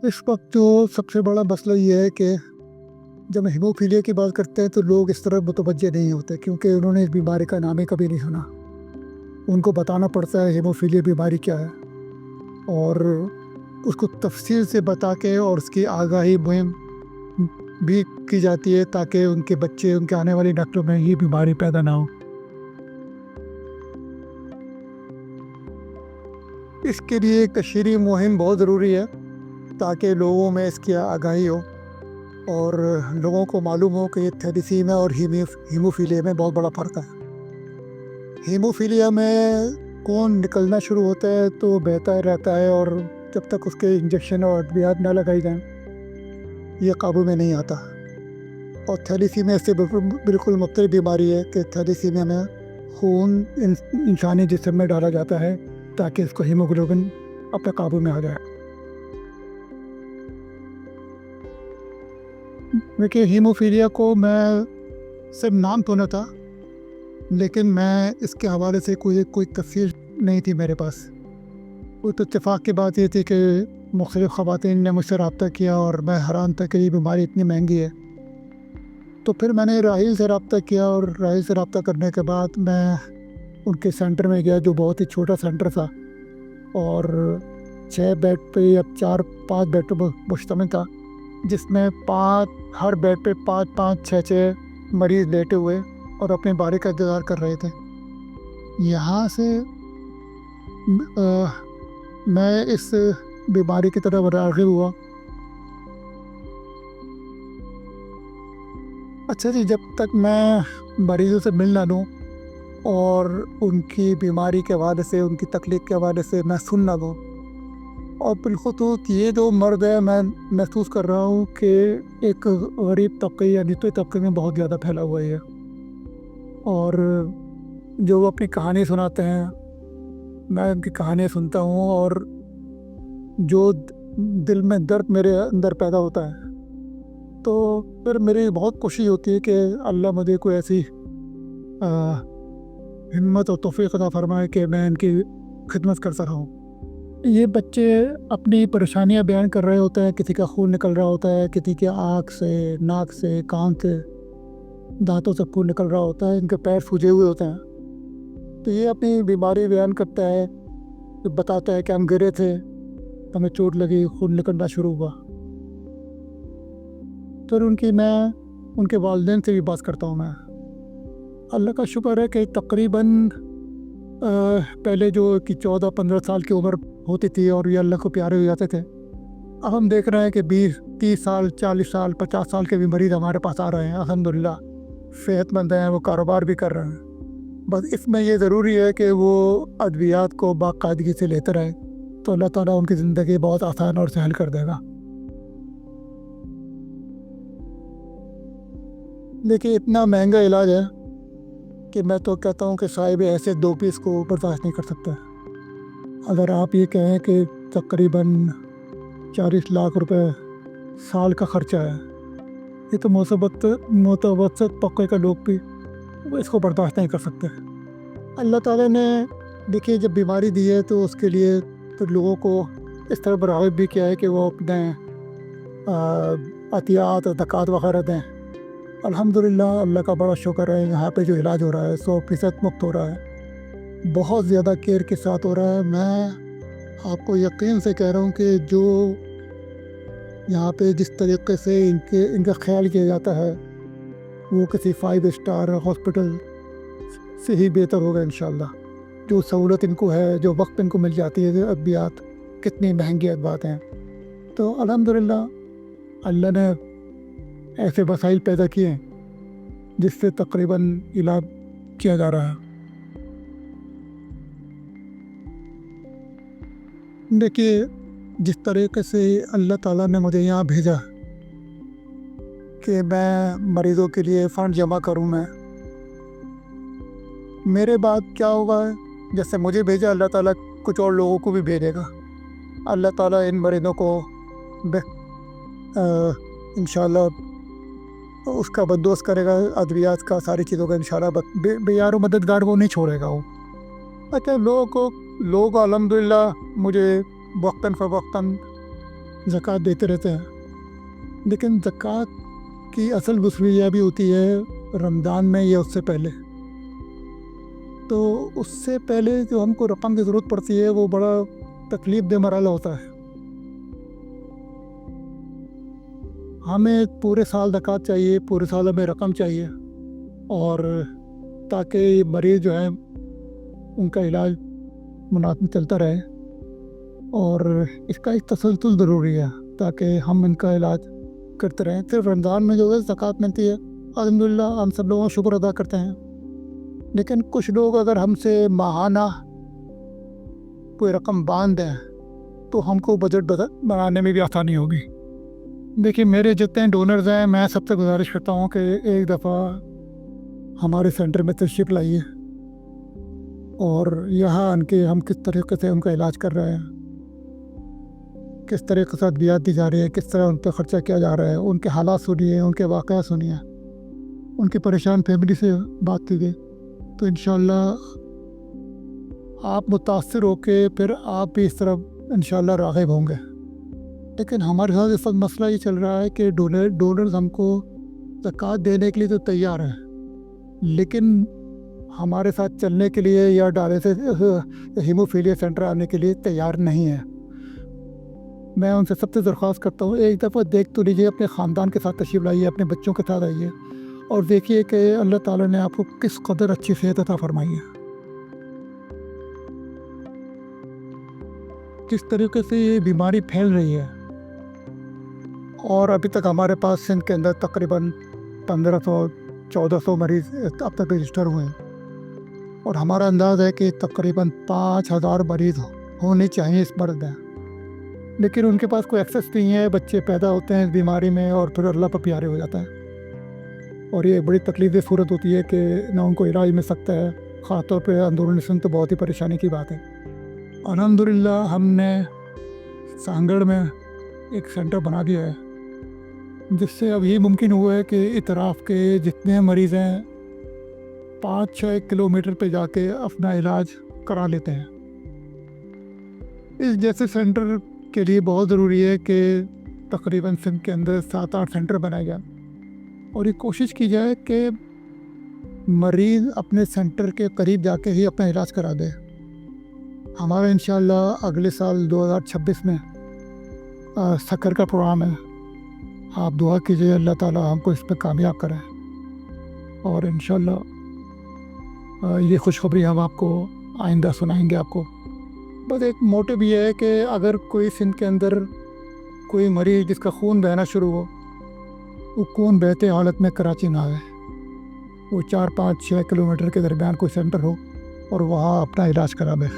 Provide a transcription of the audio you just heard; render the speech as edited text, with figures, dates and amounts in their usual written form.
इस वक्त जो सबसे बड़ा मसला ये है कि जब हम हीमोफीलिया की बात करते हैं तो लोग इस तरह मुतवज्जे नहीं होते क्योंकि उन्होंने इस बीमारी का नाम ही कभी नहीं सुना। उनको बताना पड़ता है हीमोफीलिया बीमारी क्या है और उसको तफसील से बता के और उसकी आगाही मुहिम भी की जाती है ताकि उनके बच्चे, उनके आने वाली नस्लों में ये बीमारी पैदा ना हो। इसके लिए एक तशहीरी मुहिम बहुत ज़रूरी है ताकि लोगों में इसकी आगाही हो और लोगों को मालूम हो कि थैलीसीमिया और हीमोफीलिया में बहुत बड़ा फ़र्क है। हीमोफीलिया में खून निकलना शुरू होता है तो बहता रहता है और जब तक उसके इंजेक्शन और अद्वियात न लगाई जाएं ये काबू में नहीं आता। और थैलीसीमिया से बिल्कुल मुख्तलिफ बीमारी है कि थैलीसीमिया में खून इंसानी जिस्म में डाला जाता है ताकि इसको हीमोग्लोबिन अपने काबू में आ जाए। देखिए, हीमोफीलिया को मैं सिर्फ नाम सुना था लेकिन मैं इसके हवाले से कोई तफसीर नहीं थी मेरे पास। वो तो इत्तेफाक की बात ये थी कि मुख्तलिफ़ ख़वातीन ने मुझसे रब्ता किया और मैं हैरान था कि ये बीमारी इतनी महंगी है। तो फिर मैंने राहील से रब्ता किया और राहील से रब्ता करने के बाद मैं उनके सेंटर में गया जो बहुत ही छोटा सेंटर था और 6 बेड पे या 4-5 बेड पर मुश्तमिल था जिसमें हर बेड पे 5-5, 6-6 मरीज़ लेटे हुए और अपनी बारी का इंतज़ार कर रहे थे। यहाँ से मैं इस बीमारी की तरफ राग़िब हुआ। अच्छा जी, जब तक मैं मरीज़ों से मिल ना लूँ और उनकी बीमारी के हवाले से, उनकी तकलीफ़ के हवाले से मैं सुन ना लूँ, और बिलखुसूस ये जो मर्द है मैं महसूस कर रहा हूँ कि एक गरीब तबके या निचले तबके में बहुत ज़्यादा फैला हुआ है। और जो वो अपनी कहानी सुनाते हैं मैं उनकी कहानियाँ सुनता हूँ और जो दिल में दर्द मेरे अंदर पैदा होता है तो फिर मेरी बहुत कोशिश होती है कि अल्लाह मुझे कोई ऐसी हिम्मत और तौफीक अता फरमाए कि मैं इनकी खिदमत कर सका हूँ। ये बच्चे अपनी परेशानियां बयान कर रहे होते हैं, किसी का खून निकल रहा होता है, किसी के आँख से, नाक से, कान से, दांतों से खून निकल रहा होता है, इनके पैर सूजे हुए होते हैं। तो ये अपनी बीमारी बयान करता है, तो बताता है कि हम गिरे थे, हमें चोट लगी, खून निकलना शुरू हुआ। तो मैं उनके वालिदैन से भी बात करता हूँ। मैं अल्लाह का शुक्र है कि तकरीबन पहले जो कि 14-15 साल की उम्र होती थी और ये अल्लाह को प्यारे हो जाते थे, अब हम देख रहे हैं कि 20-30 साल, 40 साल, 50 साल के भी मरीज़ हमारे पास आ रहे हैं। अल्हम्दुलिल्लाह सेहतमंद हैं, वो कारोबार भी कर रहे हैं। बस इसमें ये ज़रूरी है कि वो अद्वियात को बाकायदगी से लेते रहें तो अल्लाह ताला उनकी ज़िंदगी बहुत आसान और सहल कर देगा। देखिए, इतना महंगा इलाज है कि मैं तो कहता हूँ कि साहिब ऐसे 2 पीस को बर्दाश्त नहीं कर सकता। अगर आप ये कहें कि तकरीबन 40 लाख रुपए साल का ख़र्चा है, ये तो मुतवस्सित तबके का लोग भी इसको बर्दाश्त नहीं कर सकते। अल्लाह ताला ने देखिए जब बीमारी दी है तो उसके लिए तो लोगों को इस तरह राग़िब भी किया है कि वो अपने अतियात और ज़कात वग़ैरह दें। अल्हम्दुलिल्लाह, अल्लाह का बड़ा शुक्र है, यहाँ पे जो इलाज हो रहा है 100% मुफ्त हो रहा है, बहुत ज़्यादा केयर के साथ हो रहा है। मैं आपको यकीन से कह रहा हूँ कि जो यहाँ पे जिस तरीक़े से इनका ख्याल किया जाता है वो किसी 5 स्टार हॉस्पिटल से ही बेहतर होगा इंशाअल्लाह। जो सहूलत इनको है, जो वक्त इनको मिल जाती है, अद्वियात कितनी महंगी बात हैं। तो अल्हम्दुलिल्लाह अल्लाह ने ऐसे वसाइल पैदा किए हैं जिससे तकरीबन इलाज किया जा रहा है। देखिए, जिस तरीके से अल्लाह ताला ने मुझे यहाँ भेजा कि मैं मरीज़ों के लिए फ़ंड जमा करूँ, मेरे बाद क्या होगा, जैसे मुझे भेजा अल्लाह ताला कुछ और लोगों को भी भेजेगा। अल्लाह ताला इन मरीज़ों को इंशाअल्लाह उसका बंदोबस्त करेगा, अद्वियात का, सारी चीज़ों का इंशाअल्लाह। बेयार मददगार वो नहीं छोड़ेगा वो। अच्छा, लोग अल्हम्दुलिल्लाह मुझे वक्तन फ़वक्तन زکوٰۃ دیتے رہتے ہیں، لیکن زکوٰۃ کی اصل وصولیابی ہوتی ہے رمضان میں یا اس سے پہلے۔ تو اس سے پہلے جو ہم کو رقم کی ضرورت پڑتی ہے وہ بڑا تکلیف دہ مرحلہ ہوتا ہے۔ ہمیں پورے سال زکوٰۃ چاہیے، پورے سال ہمیں رقم چاہیے، اور تاکہ یہ مریض جو ہیں ان کا علاج مناسب چلتا رہے، اور اس کا ایک تسلسل ضروری ہے تاکہ ہم ان کا علاج کرتے رہیں۔ صرف رمضان میں جو ہے زکوٰۃ ملتی ہے، الحمدللہ ہم سب لوگوں شکر ادا کرتے ہیں، لیکن کچھ لوگ اگر ہم سے ماہانہ کوئی رقم باندھ دیں تو ہم کو بجٹ بنانے میں بھی آسانی ہوگی۔ دیکھیے، میرے جتنے ڈونرز ہیں، میں سب سے گزارش کرتا ہوں کہ ایک دفعہ ہمارے سینٹر میں تشریف لائیے، اور یہاں ان کے ہم کس طریقے سے ان کا علاج کر رہے ہیں، کس طریقے سے ادویات دی جا رہی ہے، کس طرح ان پہ خرچہ کیا جا رہا ہے، ان کے حالات سنیے، ان کے واقعات سنیے، ان کی پریشان فیملی سے بات کیجیے، تو انشاءاللہ آپ متاثر ہو کے پھر آپ بھی اس طرف انشاءاللہ راغب ہوں گے۔ لیکن ہمارے ساتھ اس وقت مسئلہ یہ چل رہا ہے کہ ڈونرز ہم کو زکوٰۃ دینے کے لیے تو تیار ہیں، لیکن ہمارے ساتھ چلنے کے لیے یا ڈائلیسس ہیموفیلیا سینٹر آنے کے لیے تیار نہیں ہے۔ میں ان سے سب سے درخواست کرتا ہوں، ایک دفعہ دیکھ تو لیجیے، اپنے خاندان کے ساتھ تشریف لائیے، اپنے بچوں کے ساتھ آئیے، اور دیکھیے کہ اللہ تعالیٰ نے آپ کو کس قدر اچھی صحت عطا فرمائی ہے، کس طریقے سے یہ بیماری پھیل رہی ہے۔ اور ابھی تک ہمارے پاس سندھ کے اندر تقریباً 1500-1400 مریض اب تک رجسٹر ہوئے ہیں، اور ہمارا انداز ہے کہ تقریباً 5000 مریض ہونے چاہیے اس مرض میں، لیکن ان کے پاس کوئی ایکسیس نہیں ہے۔ بچے پیدا ہوتے ہیں اس بیماری میں اور پھر اللہ پر پیارے ہو جاتا ہے، اور یہ بڑی تکلیف دہ صورت ہوتی ہے کہ نہ ان کو علاج مل سکتا ہے، خاص طور پہ اندرونی سندھ تو بہت ہی پریشانی کی بات ہے۔ الحمدللہ ہم نے سانگڑ میں ایک سینٹر بنا دیا ہے، جس سے اب یہ ممکن ہوا ہے کہ اطراف کے جتنے مریض ہیں 5-6 کلومیٹر پہ جا کے اپنا علاج کرا لیتے ہیں۔ اس جیسے سینٹر کے لیے بہت ضروری ہے کہ تقریباً سندھ کے اندر 7-8 سینٹر بنائے جائیں، اور یہ کوشش کی جائے کہ مریض اپنے سینٹر کے قریب جا کے ہی اپنا علاج کرا دے۔ ہمارا انشاءاللہ اگلے سال 2026 میں سکر کا پروگرام ہے، آپ دعا کیجیے اللہ تعالیٰ ہم کو اس پہ کامیاب کرے، اور انشاءاللہ یہ خوشخبری ہم آپ کو آئندہ سنائیں گے آپ کو۔ بس ایک موٹو یہ ہے کہ اگر کوئی سندھ کے اندر کوئی مریض جس کا خون بہنا شروع ہو، وہ خون بہتے حالت میں کراچی نہ آئے، وہ 4-5-6 کلومیٹر کے درمیان کوئی سینٹر ہو اور وہاں اپنا علاج کرا دے۔